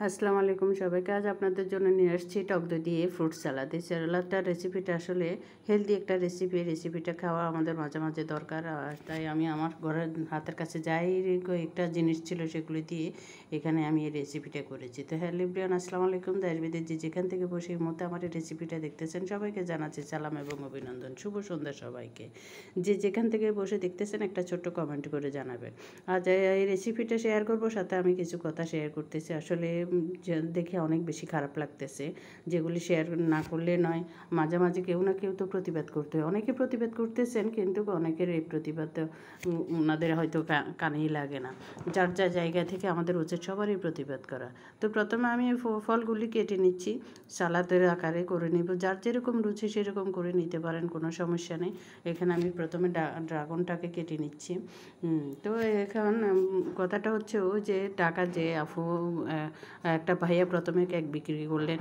আসসালামু আলাইকুম সবাইকে। আজ আপনাদের জন্য নিয়ে আসছি টক দই দিয়ে ফ্রুট সালাদ। এই সালাদটার রেসিপিটা আসলে হেলদি একটা রেসিপিটা খাওয়া আমাদের মাঝে মাঝে দরকার। তাই আমি আমার ঘরের হাতের কাছে যাই কয়েকটা জিনিস ছিল সেগুলি দিয়ে এখানে আমি এই রেসিপিটা করেছি। তো হ্যালো এভরিওয়ান, আসসালামু আলাইকুম। দেশ বিদেশ যে যেখান থেকে বসে এই মুহূর্তে আমার এই রেসিপিটা দেখতেছেন সবাইকে জানাচ্ছি সালাম এবং অভিনন্দন। শুভ সন্ধ্যা সবাইকে। যে যেখান থেকে বসে দেখতেছেন একটা ছোট্ট কমেন্ট করে জানাবেন। আজ এই রেসিপিটা শেয়ার করব, সাথে আমি কিছু কথা শেয়ার করতেছি। আসলে দেখে অনেক বেশি খারাপ লাগতেছে, যেগুলি শেয়ার না করলে নয়। মাঝে মাঝে কেউ না কেউ তো প্রতিবাদ করতে হয়। অনেকে প্রতিবাদ করতেছেন, কিন্তু অনেকের এই প্রতিবাদ ওনাদের হয়তো কানেই লাগে না। যার যা জায়গা থেকে আমাদের উচিত সবারই প্রতিবাদ করা। তো প্রথমে আমি ফলগুলি কেটে নিচ্ছি, সালাদের আকারে করে নিব। যার যেরকম রুচি সেরকম করে নিতে পারেন, কোনো সমস্যা নেই। এখানে আমি প্রথমে ড্রাগনটাকে কেটে নিচ্ছি। তো এখন কথাটা হচ্ছে ও যে টাকা যে আফু একটা ভাইয়া প্রথমে কেক বিক্রি করলেন,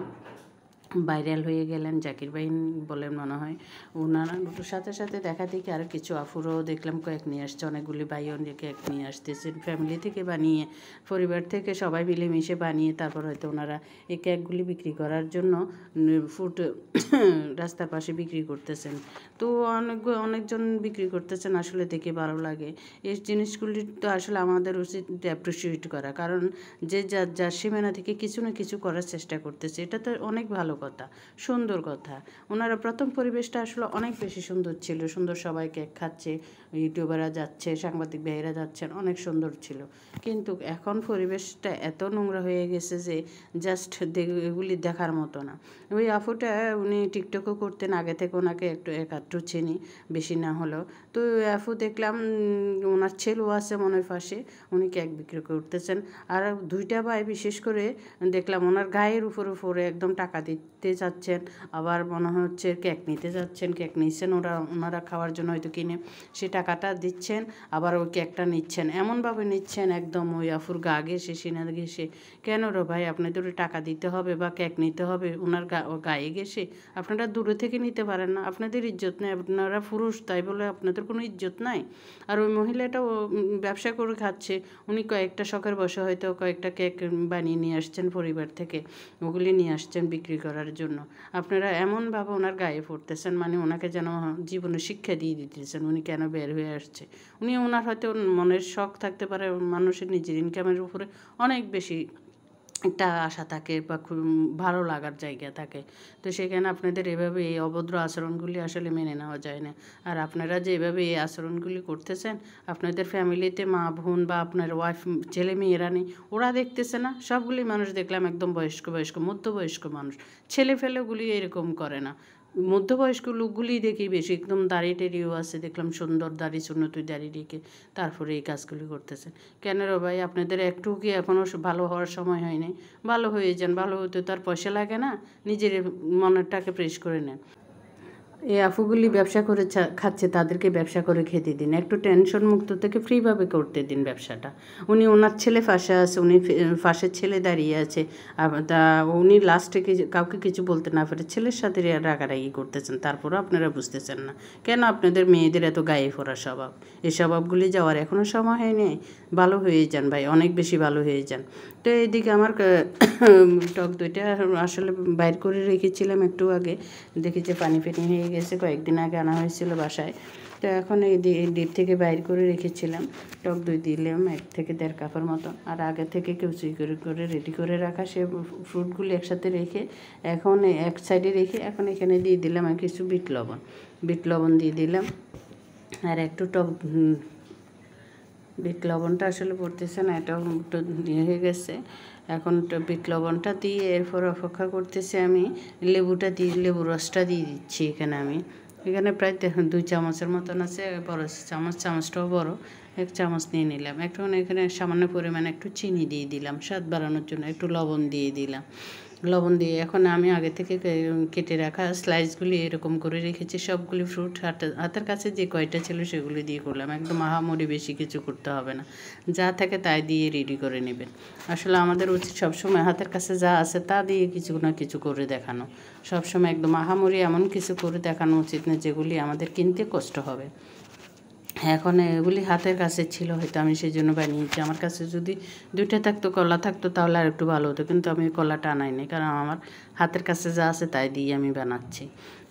ভাইরাল হয়ে গেলেন, জাকির ভাই বলেন মনে হয়। ওনারা সাথে সাথে দেখা দেখি আরও কিছু আফুরও দেখলাম কেক নিয়ে আসছে, অনেকগুলি ভাই অনেক কেক নিয়ে আসতেছেন ফ্যামিলি থেকে বানিয়ে, পরিবার থেকে সবাই মিলেমিশে বানিয়ে তারপর হয়তো ওনারা এই কেকগুলি বিক্রি করার জন্য ফুড রাস্তার পাশে বিক্রি করতেছেন। তো অনেকজন বিক্রি করতেছেন, আসলে দেখে ভালো লাগে। এই জিনিসগুলি তো আসলে আমাদের উচিত অ্যাপ্রিসিয়েট করা, কারণ যে যার সীমানা থেকে কিছু না কিছু করার চেষ্টা করতেছে, এটা তো অনেক ভালো কথা, সুন্দর কথা। ওনারা প্রথম পরিবেশটা আসলে অনেক বেশি সুন্দর ছিল, সুন্দর, সবাই কেক খাচ্ছে, ইউটিউবাররা যাচ্ছে, সাংবাদিক ভাইয়েরা যাচ্ছেন, অনেক সুন্দর ছিল। কিন্তু এখন পরিবেশটা এত নোংরা হয়ে গেছে যে জাস্ট এগুলি দেখার মতো না। ওই আফুটা উনি টিকটকও করতেন আগে থেকে, ওনাকে একটু চিনি, বেশি না হলেও। তো ওই আফু দেখলাম ওনার ছেলেও আছে মনে হয় পাশে, উনি কেক বিক্রি করতেছেন। আর দুইটা ভাই বিশেষ করে দেখলাম ওনার গায়ের উপরে একদম টাকা দিতে যাচ্ছেন, আবার মনে হচ্ছে কেক নিতে যাচ্ছেন, কেক নিচ্ছেন ওনারা খাওয়ার জন্য হয়তো কিনে, সে টাকাটা দিচ্ছেন, আবার ওই কেকটা নিচ্ছেন, এমনভাবে নিচ্ছেন একদম ওই আফুর গা ঘেঁষে সিনা ঘেঁষে। কেন রে ভাই, আপনাদের টাকা দিতে হবে বা কেক নিতে হবে ওনার গায়ে ঘেঁষে? আপনারা দূরে থেকে নিতে পারেন না? আপনাদের ইজ্জত নেই? আপনারা পুরুষ তাই বলে আপনাদের কোনো ইজ্জত নাই? আর ওই মহিলাটাও ব্যবসা করে খাচ্ছে, উনি কয়েকটা শখের বসে হয়তো কয়েকটা কেক বানিয়ে নিয়ে আসছেন পরিবার থেকে, ওগুলি নিয়ে আসছেন বিক্রি করার জন্য। আপনারা এমনভাবে ওনার গায়ে পড়তেছেন, মানে ওনাকে যেন জীবনে শিক্ষা দিয়ে দিতেছেন উনি কেন বের হয়ে আসছে। ওনার হয়তো মনের শখ থাকতে পারে, মানুষের নিজের ইনকামের উপরে অনেক বেশি একটা আশা থাকে বা খুব ভালো লাগার জায়গা থাকে। তো সেখানে আপনাদের এভাবে এই অভদ্র আচরণগুলি আসলে মেনে নেওয়া যায় না। আর আপনারা যে এভাবে এই আচরণগুলি করতেছেন, আপনাদের ফ্যামিলিতে মা বোন বা আপনার ওয়াইফ, ছেলে মেয়েরা নেই, ওরা দেখতেছে না? সবগুলি মানুষ দেখলাম একদম বয়স্ক মধ্যবয়স্ক মানুষ, ছেলে ফেলেগুলি এরকম করে না। মধ্যবয়স্ক লোকগুলি দেখি বেশি, একদম দাড়ি টেরিও আছে দেখলাম, সুন্দর দাড়ি, সুন্নতি দাড়ি রেখে তারপরে এই কাজগুলি করতেছে। কেন রে ভাই, আপনাদের একটু কি এখনও ভালো হওয়ার সময় হয়নি? ভালো হয়ে যান, ভালো হতে তো আর পয়সা লাগে না, নিজের মনেরটাকে ফ্রেশ করে নেন। এই আফুগুলি ব্যবসা করে খাচ্ছে, তাদেরকে ব্যবসা করে খেতে দিন, একটু টেনশন মুক্ত থেকে ফ্রিভাবে করতে দিন ব্যবসাটা। ওনার ছেলে ফাঁসে আছে, ফাঁসের ছেলে দাঁড়িয়ে আছে, তা উনি লাস্টে কাউকে কিছু বলতে না পারে ছেলের সাথে রাগারাগি করতেছেন, তারপরেও আপনারা বুঝতেছেন না কেন? আপনাদের মেয়েদের এত গায়ে ফোড়া স্বভাব, এই স্বভাবগুলি যাওয়ার এখনও সময় হয়নি। ভালো হয়ে যান ভাই, অনেক বেশি ভালো হয়ে যান। তো এইদিকে আমার টক দইটা আসলে বাইর করে রেখেছিলাম একটু আগে, দেখি যে পানি হয়ে গেছে, কয়েকদিন আগে আনা হয়েছিল বাসায়। তো এখন এই ডিপ থেকে বাইর করে রেখেছিলাম। টক দই দিলাম 1 থেকে 1.5 কাপের মতো, আর আগে থেকে কুচি করে রেডি করে রাখা সে ফ্রুটগুলি একসাথে রেখে এখন এক সাইডে রেখে এখন এখানে দিয়ে দিলাম আর কিছু বিট লবণ দিয়ে দিলাম, আর একটু বিট লবণটা আসলে পড়তেছে না, এটাও একটু হয়ে গেছে। এখন বিট লবণটা দিয়ে এরপর অপেক্ষা করতেছি আমি লেবুর রসটা দিয়ে দিচ্ছি। এখানে প্রায় 2 চামচের মতন আছে, বড় চামচটাও বড়, 1 চামচ নিয়ে নিলাম। এখানে সামান্য পরিমাণে একটু চিনি দিয়ে দিলাম, স্বাদ বাড়ানোর জন্য একটু লবণ দিয়ে দিলাম। লবণ দিয়ে এখন আমি আগে থেকে কেটে রাখা স্লাইসগুলি এরকম করে রেখেছি, সবগুলি ফ্রুট হাতের কাছে যে কয়টা ছিল সেগুলি দিয়ে করলাম। একদম আহামরি বেশি কিছু করতে হবে না, যা থাকে তাই দিয়ে রেডি করে নেবেন। আসলে আমাদের উচিত সবসময় হাতের কাছে যা আছে তা দিয়ে কিছু না কিছু করে দেখানো, সবসময় একদম আহামরি এমন কিছু করে দেখানো উচিত না যেগুলি আমাদের কিনতে কষ্ট হবে। এখন এগুলি হাতের কাছে ছিল, হয়তো আমি সেই জন্য বানিয়েছি। আমার কাছে যদি 2টা থাকতো, কলা থাকতো, তাহলে আর একটু ভালো হতো, কিন্তু আমি কলাটা আনাইনি, কারণ আমার হাতের কাছে যা আছে তাই দিয়ে আমি বানাচ্ছি।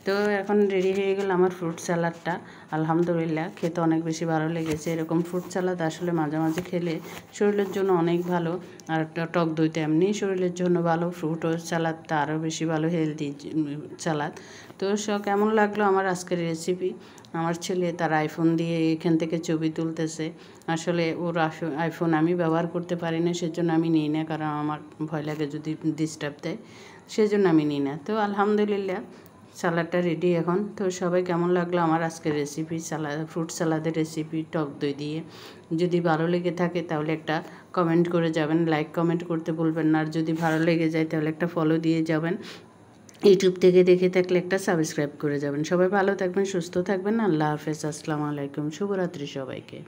তো এখন রেডি হয়ে গেল আমার ফ্রুট স্যালাডটা। আলহামদুলিল্লাহ, খেতে অনেক বেশি ভালো লেগেছে। এরকম ফ্রুট স্যালাড আসলে মাঝে মাঝে খেলে শরীরের জন্য অনেক ভালো। আর টক দইটা এমনি শরীরের জন্য ভালো, ফ্রুট স্যালাডটা আরও বেশি ভালো, হেলদি স্যালাড। তো কেমন লাগলো আমার আজকের রেসিপি? আমার ছেলে তার আইফোন দিয়ে এখান থেকে ছবি তুলতেছে। আসলে ওর আইফোন আমি ব্যবহার করতে পারি না, সেজন্য আমি নিই না, কারণ আমার ভয় লাগে যদি ডিস্টার্ব দেয়, সেজন্য আমি নিই না। তো আলহামদুলিল্লাহ, স্যালাডটা রেডি এখন। তো সবাই কেমন লাগলো আমার আজকের রেসিপি, ফ্রুট স্যালাডের রেসিপি টক দই দিয়ে? যদি ভালো লেগে থাকে তাহলে একটা কমেন্ট করে যাবেন, লাইক কমেন্ট করতে ভুলবেন না। আর যদি ভালো লেগে যায় তাহলে একটা ফলো দিয়ে যাবেন। ইউটিউব থেকে দেখে থাকলে একটা সাবস্ক্রাইব করে যাবেন। সবাই ভালো থাকবেন, সুস্থ থাকবেন। আল্লাহ হাফেজ, আসসালামু আলাইকুম, শুভরাত্রি সবাইকে।